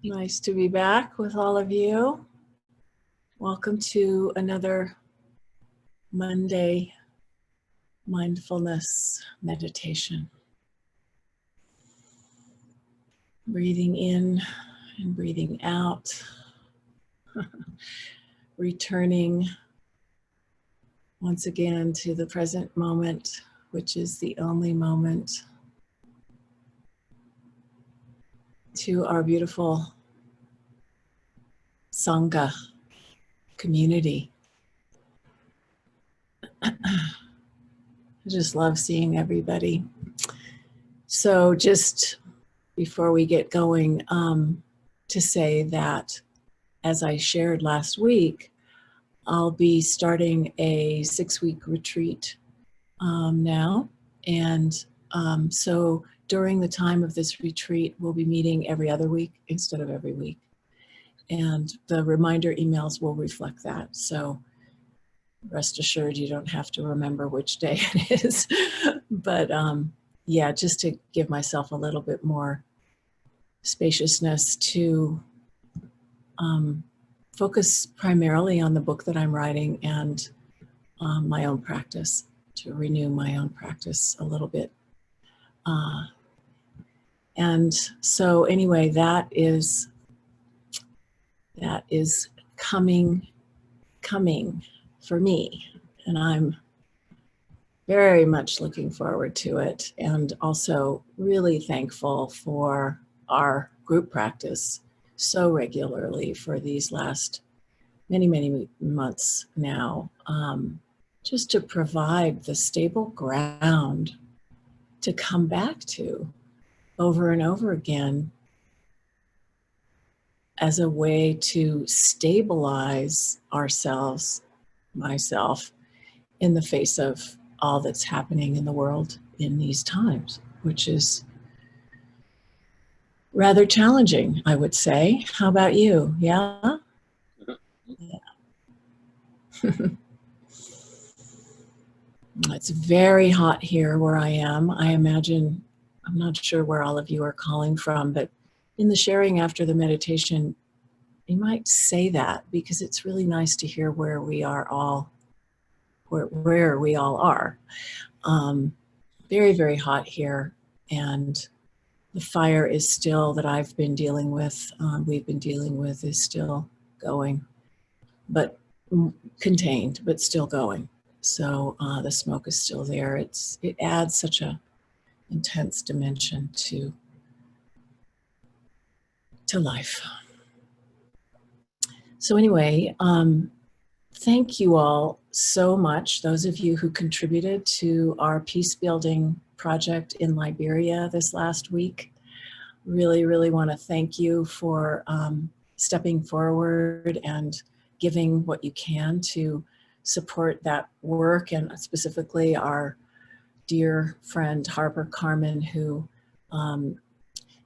Nice to be back with all of you. Welcome to another Monday mindfulness meditation. Breathing in and breathing out. Returning once again to the present moment, which is the only moment, to our beautiful Sangha community. I just love seeing everybody. So just before we get going, to say that as I shared last week, I'll be starting a 6-week retreat now. And so during the time of this retreat, we'll be meeting every other week instead of every week. And the reminder emails will reflect that. So rest assured you don't have to remember which day it is. But yeah, just to give myself a little bit more spaciousness to focus primarily on the book that I'm writing and my own practice, to renew my own practice a little bit. And so anyway, that is coming for me, and I'm very much looking forward to it, and also really thankful for our group practice so regularly for these last many months now, just to provide the stable ground to come back to over and over again as a way to stabilize ourselves, myself, in the face of all that's happening in the world in these times, which is rather challenging, I would say. How about you? Yeah? Yeah. It's very hot here where I am. I imagine, I'm not sure where all of you are calling from, but in the sharing after the meditation, you might say that because it's really nice to hear where we are all, where we all are. Very, very hot here, and the fire is still, that I've been dealing with, we've been dealing with, is still going, but contained, but still going. So the smoke is still there. It adds such a intense dimension to life. So anyway, thank you all so much, those of you who contributed to our peace building project in Liberia this last week. Really want to thank you for stepping forward and giving what you can to support that work, and specifically our dear friend Harper Carmen, who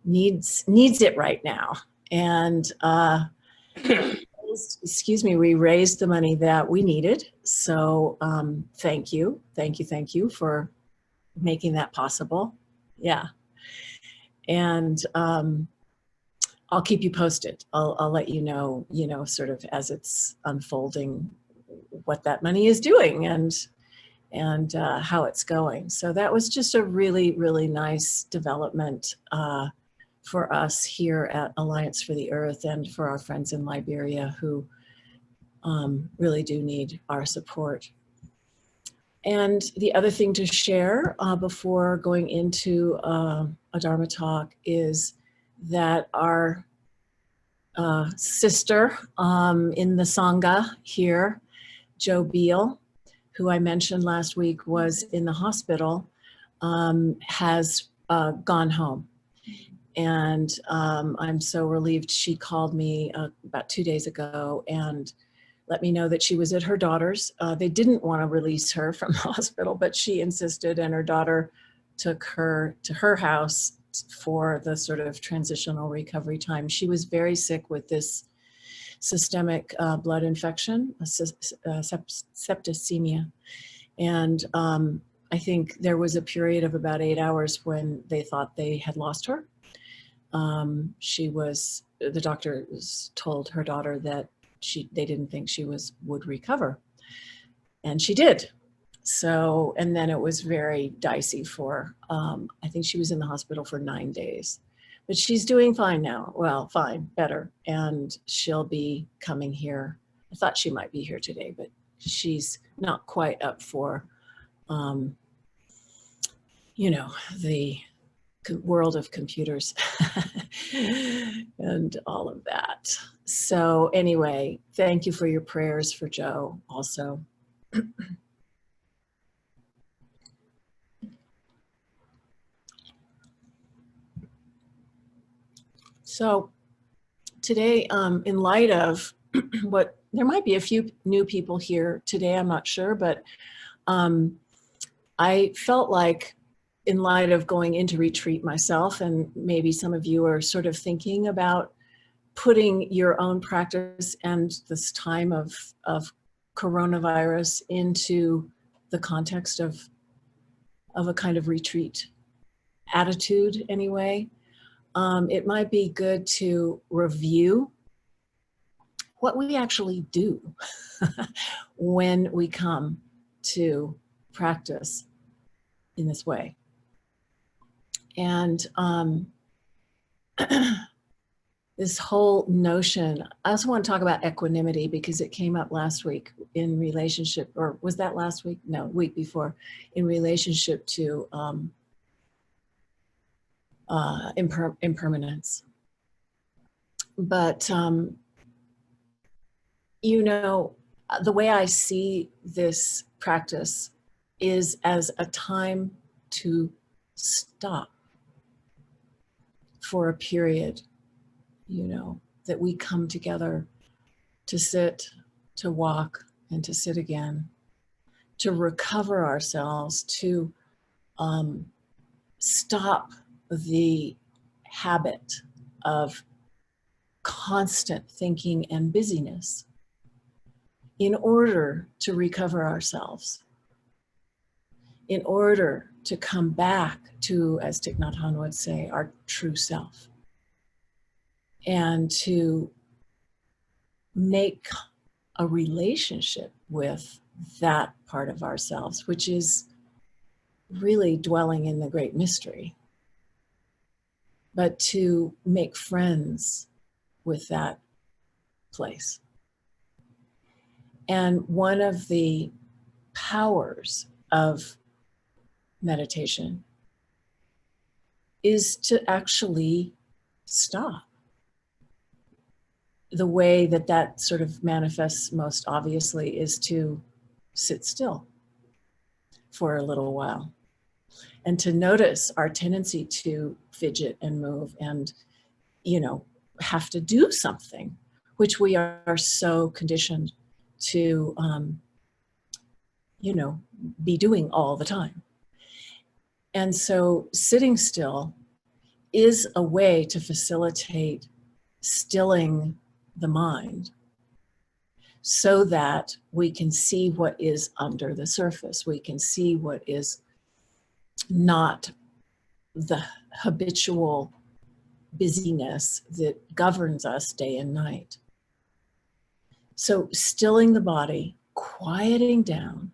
needs it right now. And excuse me, we raised the money that we needed. So thank you for making that possible. Yeah. And I'll keep you posted. I'll let you know, sort of as it's unfolding, what that money is doing and how it's going. So that was just a really nice development for us here at Alliance for the Earth, and for our friends in Liberia who really do need our support. And the other thing to share before going into a Dharma talk is that our sister in the Sangha here, Jo Beal, who I mentioned last week was in the hospital, has gone home. And I'm so relieved. She called me about 2 days ago and let me know that she was at her daughter's. They didn't want to release her from the hospital, but she insisted, and her daughter took her to her house for the sort of transitional recovery time. She was very sick with this systemic blood infection, septicemia. And I think there was a period of about 8 hours when they thought they had lost her. The doctors told her daughter that they didn't think she would recover, and she did. So, and then it was very dicey for, I think she was in the hospital for 9 days, but she's doing fine now. Well, fine, better. And she'll be coming here. I thought she might be here today, but she's not quite up for, the world of computers and all of that. So anyway, thank you for your prayers for Joe also. So today, in light of there might be a few new people here today, I'm not sure, but I felt like in light of going into retreat myself, and maybe some of you are sort of thinking about putting your own practice and this time of coronavirus into the context of a kind of retreat attitude anyway. It might be good to review what we actually do when we come to practice in this way. And this whole notion, I also want to talk about equanimity because it came up last week in relationship, or was that last week? No, week before, in relationship to impermanence. But, the way I see this practice is as a time to stop for a period, that we come together to sit, to walk, and to sit again, to recover ourselves, to stop the habit of constant thinking and busyness in order to recover ourselves, in order to come back to, as Thich Nhat Hanh would say, our true self, and to make a relationship with that part of ourselves, which is really dwelling in the great mystery, but to make friends with that place. And one of the powers of meditation is to actually stop. The way that sort of manifests most obviously is to sit still for a little while and to notice our tendency to fidget and move and, have to do something, which we are so conditioned to, be doing all the time. And so sitting still is a way to facilitate stilling the mind so that we can see what is under the surface. We can see what is not the habitual busyness that governs us day and night. So stilling the body, quieting down,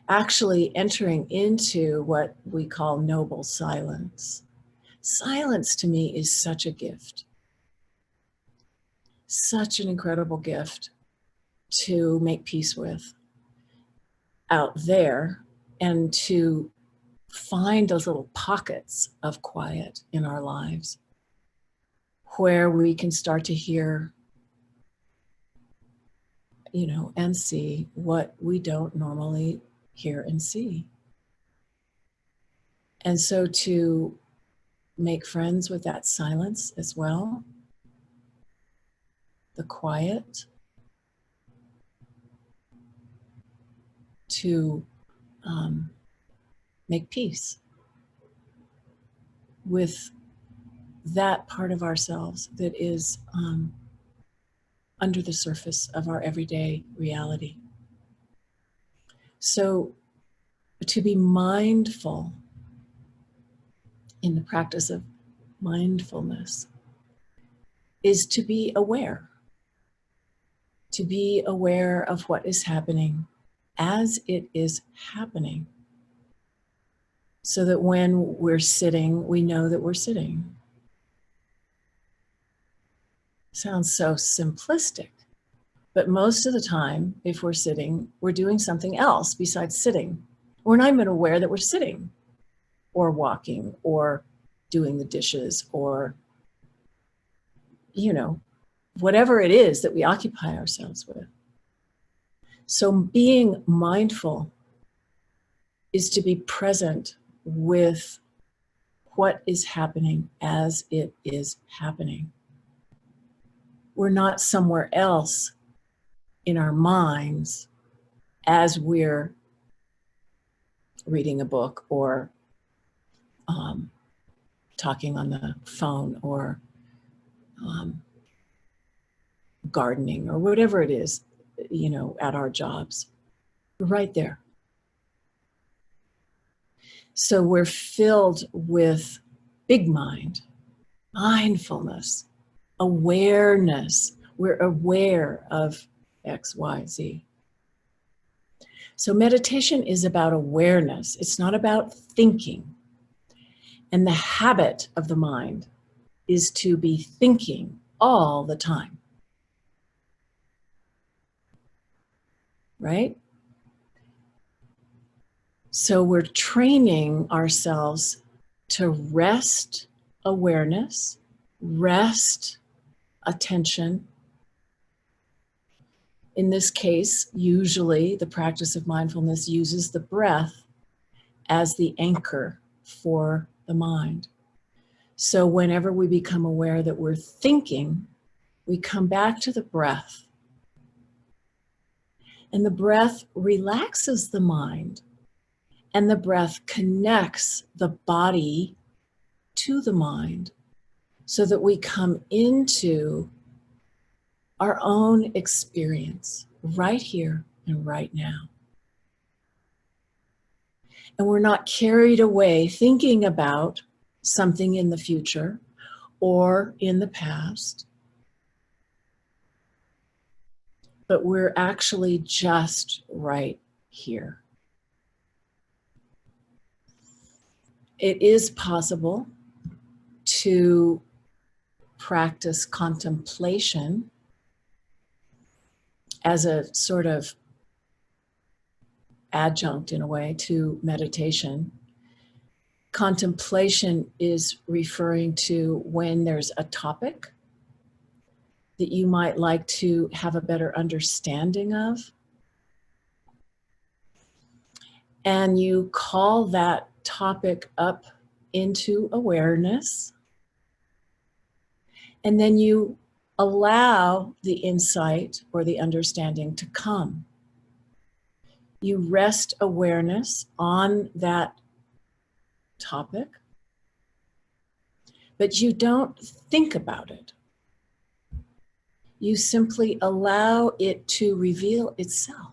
actually entering into what we call noble silence. Silence to me is such a gift. Such an incredible gift to make peace with out there and to find those little pockets of quiet in our lives where we can start to hear, and see what we don't normally hear and see. And so to make friends with that silence as well, the quiet, to make peace with that part of ourselves that is under the surface of our everyday reality. So to be mindful in the practice of mindfulness is to be aware of what is happening as it is happening, so that when we're sitting, we know that we're sitting. Sounds so simplistic, but most of the time, if we're sitting, we're doing something else besides sitting. We're not even aware that we're sitting, or walking, or doing the dishes, or, whatever it is that we occupy ourselves with. So being mindful is to be present with what is happening as it is happening. We're not somewhere else in our minds as we're reading a book, or talking on the phone, or gardening, or whatever it is, at our jobs. We're right there. So we're filled with big mind, mindfulness, awareness. We're aware of X, Y, Z. So meditation is about awareness. It's not about thinking. And the habit of the mind is to be thinking all the time. Right? So we're training ourselves to rest awareness, rest attention. In this case, usually the practice of mindfulness uses the breath as the anchor for the mind. So whenever we become aware that we're thinking, we come back to the breath. And the breath relaxes the mind. And the breath connects the body to the mind, so that we come into our own experience right here and right now. And we're not carried away thinking about something in the future or in the past, but we're actually just right here. It is possible to practice contemplation as a sort of adjunct, in a way, to meditation. Contemplation is referring to when there's a topic that you might like to have a better understanding of, and you call that topic up into awareness, and then you allow the insight or the understanding to come. You rest awareness on that topic, but you don't think about it. You simply allow it to reveal itself.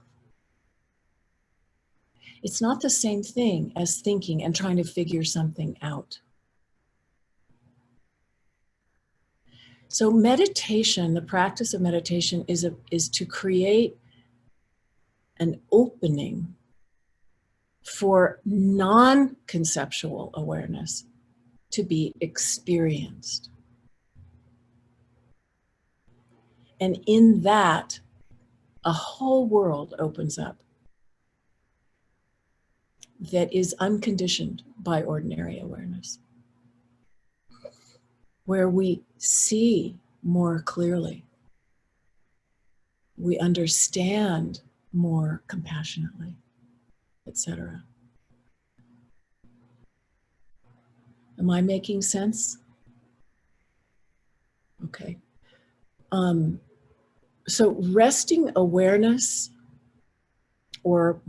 It's not the same thing as thinking and trying to figure something out. So meditation, the practice of meditation is to create an opening for non-conceptual awareness to be experienced. And in that, a whole world opens up that is unconditioned by ordinary awareness, where we see more clearly, we understand more compassionately, etc. Am I making sense? Okay. So resting awareness or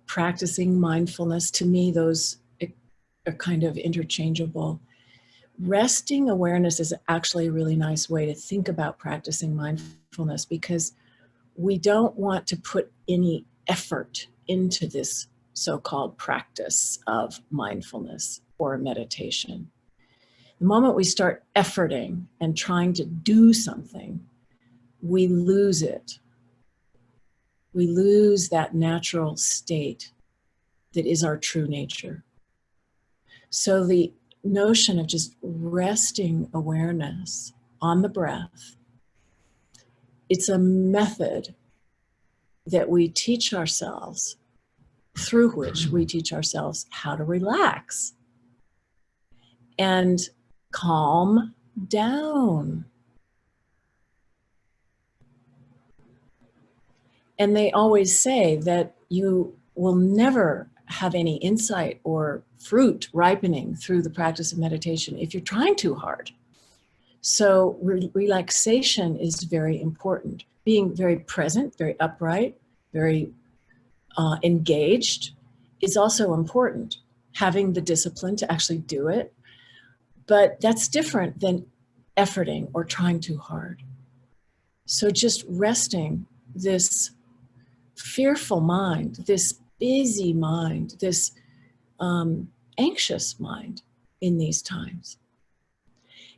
practicing mindfulness, to me, those are kind of interchangeable. Resting awareness is actually a really nice way to think about practicing mindfulness, because we don't want to put any effort into this so-called practice of mindfulness or meditation. The moment we start efforting and trying to do something, we lose it. We lose that natural state that is our true nature. So the notion of just resting awareness on the breath, it's a method that we teach ourselves, through which we teach ourselves how to relax and calm down. And they always say that you will never have any insight or fruit ripening through the practice of meditation if you're trying too hard. So relaxation is very important. Being very present, very upright, very engaged is also important. Having the discipline to actually do it. But that's different than efforting or trying too hard. So just resting this fearful mind, this busy mind, this anxious mind in these times.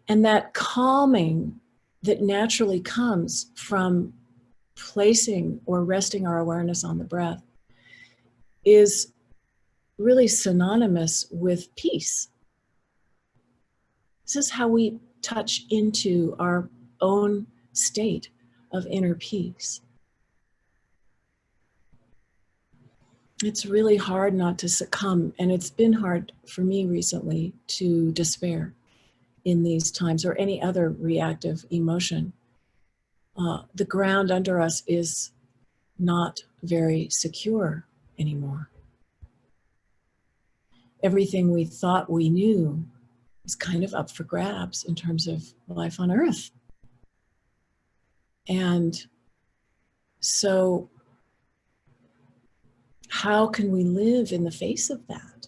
And that calming that naturally comes from placing or resting our awareness on the breath is really synonymous with peace. This is how we touch into our own state of inner peace. It's really hard not to succumb, and it's been hard for me recently to despair in these times or any other reactive emotion. The ground under us is not very secure anymore. Everything we thought we knew is kind of up for grabs in terms of life on Earth. And so how can we live in the face of that?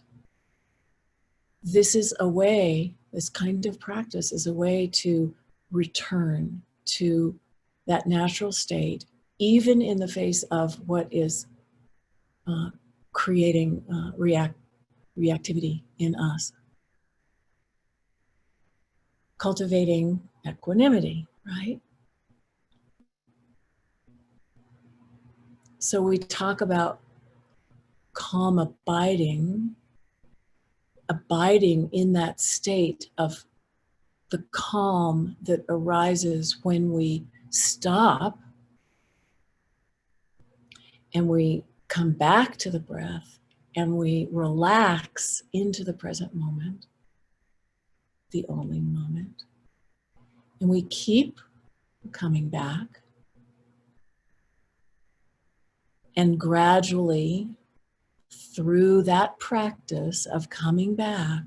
This is a way, this kind of practice is a way to return to that natural state, even in the face of what is creating reactivity in us. Cultivating equanimity, right? So we talk about calm abiding in that state of the calm that arises when we stop and we come back to the breath and we relax into the present moment, the only moment. And we keep coming back. And gradually, through that practice of coming back,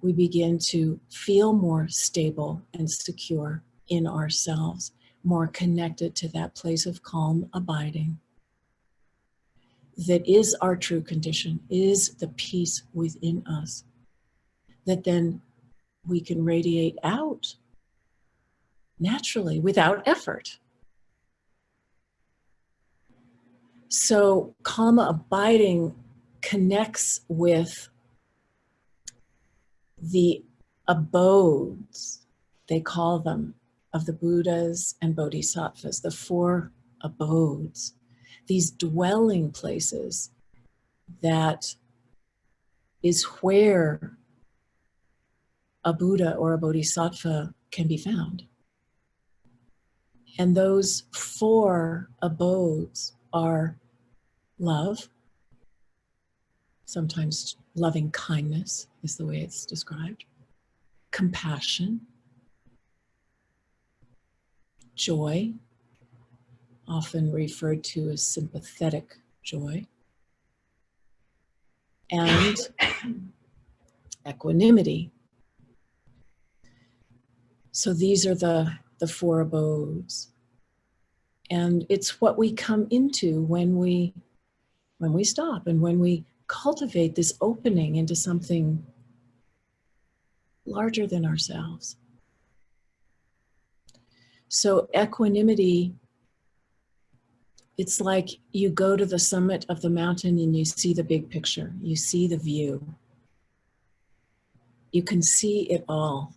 we begin to feel more stable and secure in ourselves, more connected to that place of calm abiding that is our true condition, is the peace within us, that then we can radiate out naturally without effort. So calm abiding connects with the abodes, they call them, of the Buddhas and Bodhisattvas, the four abodes, these dwelling places that is where a Buddha or a Bodhisattva can be found. And those four abodes are love, sometimes loving kindness is the way it's described, compassion, joy, often referred to as sympathetic joy, and equanimity. So these are the four abodes. And it's what we come into when we stop and when we cultivate this opening into something larger than ourselves. So equanimity, it's like you go to the summit of the mountain and you see the big picture, you see the view. you can see it all.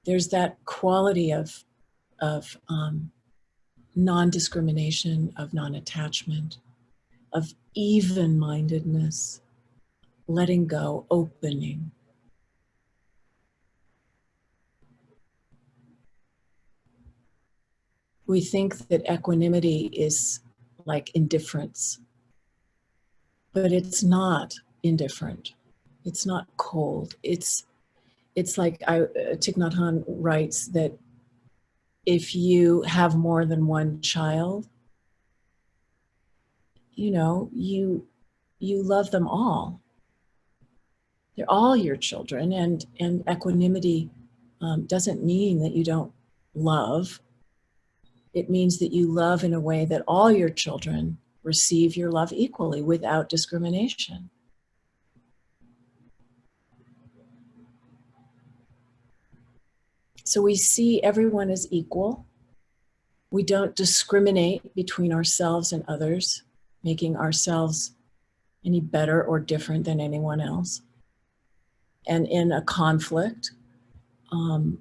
There's that quality of non-discrimination, of non-attachment, of even-mindedness, letting go, opening. We think that equanimity is like indifference, but it's not indifferent. It's not cold. It's like Thich Nhat Hanh writes that if you have more than one child, you know, you love them all. They're all your children, and equanimity doesn't mean that you don't love. It means that you love in a way that all your children receive your love equally without discrimination. So we see everyone as equal. We don't discriminate between ourselves and others, making ourselves any better or different than anyone else. And in a conflict,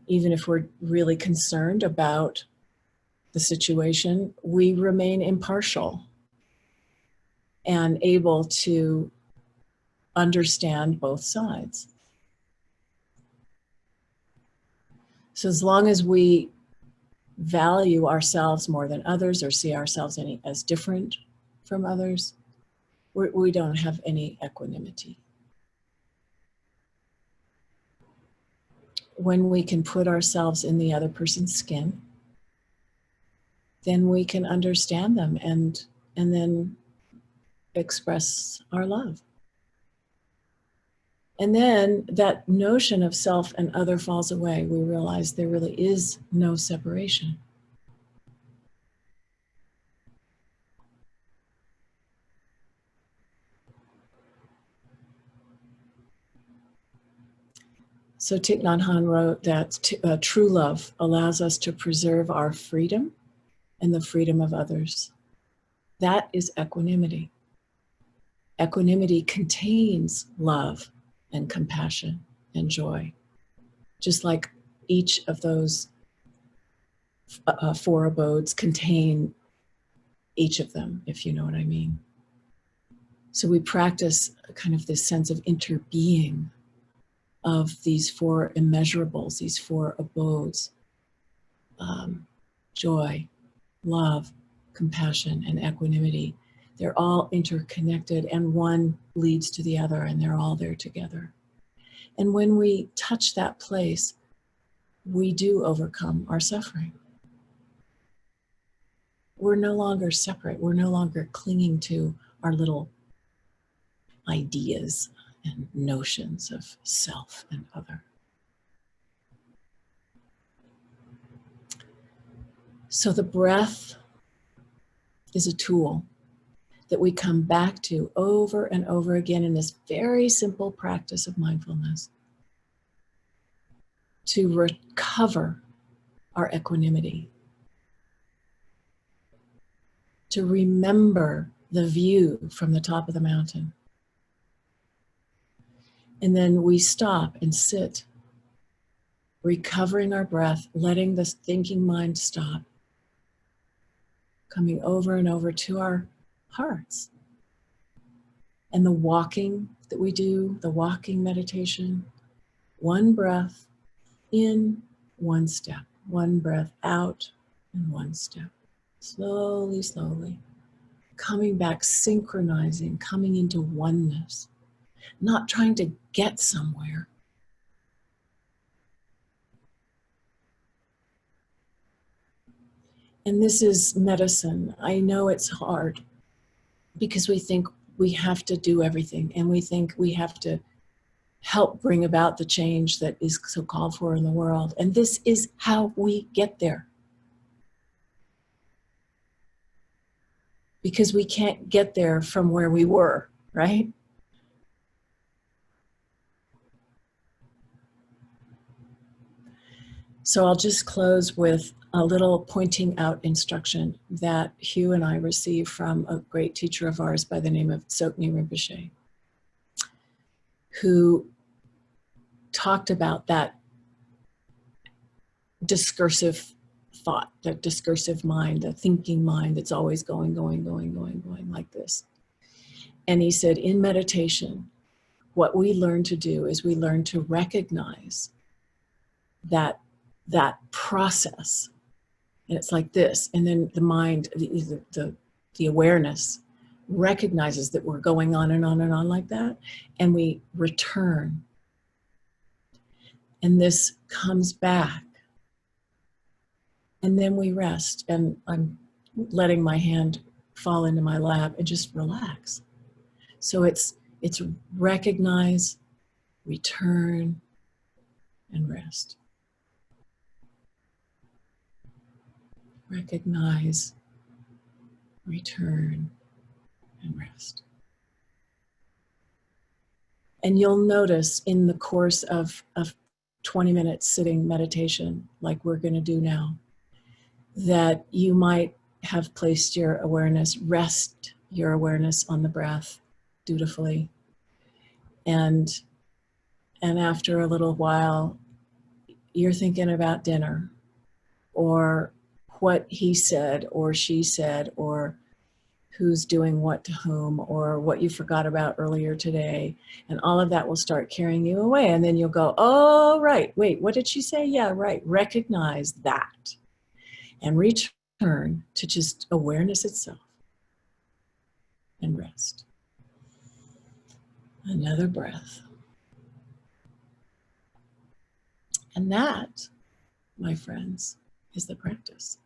even if we're really concerned about the situation, we remain impartial and able to understand both sides. So as long as we value ourselves more than others or see ourselves as different from others, we don't have any equanimity. When we can put ourselves in the other person's skin, then we can understand them and then express our love. And then that notion of self and other falls away. We realize there really is no separation. So Thich Nhat Hanh wrote that true love allows us to preserve our freedom and the freedom of others. That is equanimity. Equanimity contains love and compassion and joy, just like each of those four abodes contain each of them, if you know what I mean. So we practice kind of this sense of interbeing of these four immeasurables, these four abodes, joy, love, compassion, and equanimity. They're all interconnected, and one leads to the other, and they're all there together. And when we touch that place, we do overcome our suffering. We're no longer separate. We're no longer clinging to our little ideas and notions of self and other. So the breath is a tool that we come back to over and over again in this very simple practice of mindfulness to recover our equanimity, to remember the view from the top of the mountain. And then we stop and sit, recovering our breath, letting the thinking mind stop, coming over and over to our hearts. And the walking that we do, the walking meditation, one breath in, one step, one breath out, and one step. Slowly, slowly, coming back, synchronizing, coming into oneness, not trying to get somewhere. And this is medicine. I know it's hard because we think we have to do everything, and we think we have to help bring about the change that is so called for in the world. And this is how we get there. Because we can't get there from where we were, right? So I'll just close with a little pointing out instruction that Hugh and I received from a great teacher of ours by the name of Tsoknyi Rinpoche, who talked about that discursive thought, that discursive mind, the thinking mind that's always going like this. And he said, in meditation, what we learn to do is we learn to recognize that process. And it's like this. And then the mind, the awareness recognizes that we're going on and on and on like that. And we return. And this comes back. And then we rest. And I'm letting my hand fall into my lap and just relax. So it's recognize, return, and rest. Recognize, return, and rest. And you'll notice in the course of 20 minutes sitting meditation, like we're going to do now, that you might have placed your awareness, rest your awareness on the breath dutifully. And after a little while, you're thinking about dinner, or what he said or she said, or who's doing what to whom, or what you forgot about earlier today. And all of that will start carrying you away. And then you'll go, oh, right, wait, what did she say? Yeah, right. Recognize that and return to just awareness itself and rest. Another breath. And that, my friends, is the practice.